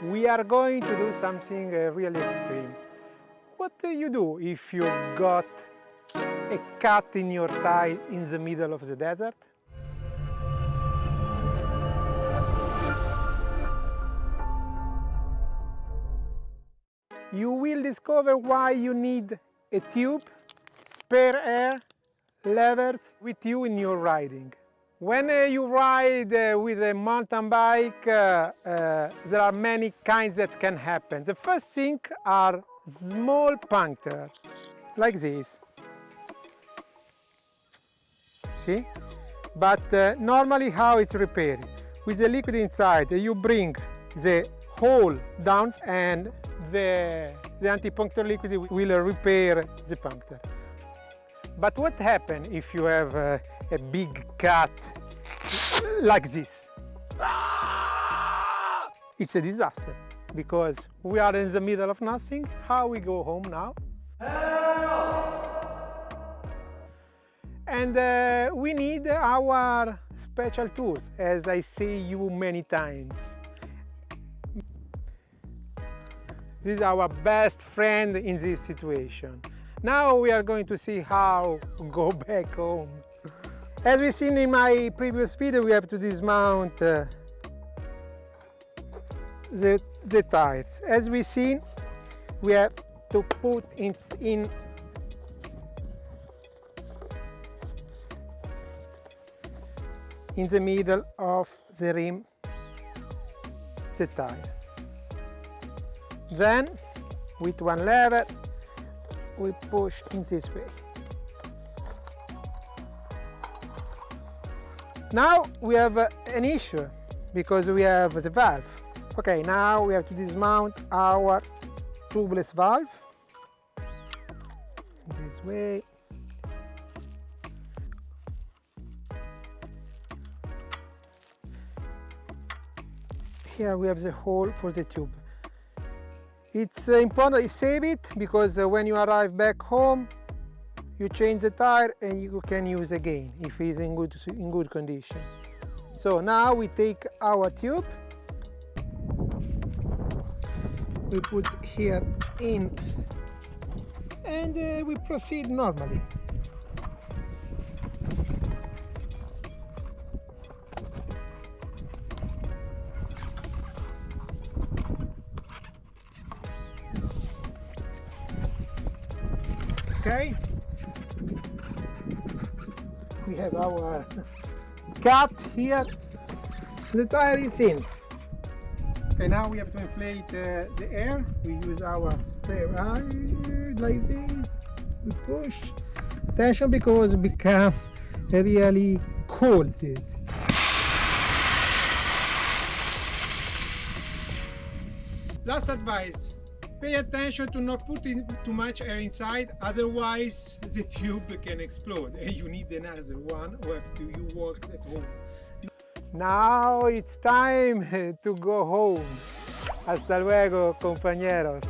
We are going to do something really extreme. What do you do if you got a cut in your tire in the middle of the desert? You will discover why you need a tube, spare air, levers with you in your riding. When you ride with a mountain bike, there are many kinds that can happen. The first thing are small punctures, like this. See? But normally how it's repaired? With the liquid inside, you bring the hole down and the anti-puncture liquid will repair the puncture. But what happens if you have a big cut like this? It's a disaster because we are in the middle of nothing. How we go home now? And we need our special tools, as I say you many times. This is our best friend in this situation. Now we are going to see how to go back home. As we've seen in my previous video, we have to dismount the tires. As we've seen, we have to put in the middle of the rim the tire. Then, with one lever, we push in this way. Now we have an issue because we have the valve. Okay, now we have to dismount our tubeless valve this way. Here we have the hole for the tube. It's important to save it because when you arrive back home, you change the tire and you can use again if it's in good condition. So now we take our tube, we put here in, and we proceed normally. Okay, we have our cut here, the tire is in. Okay, now we have to inflate the air. We use our spare air like this, we push. Attention because it becomes really cold this. Last advice. Pay attention to not put in too much air inside, otherwise the tube can explode and you need another one or you work at home. Now it's time to go home. Hasta luego, compañeros.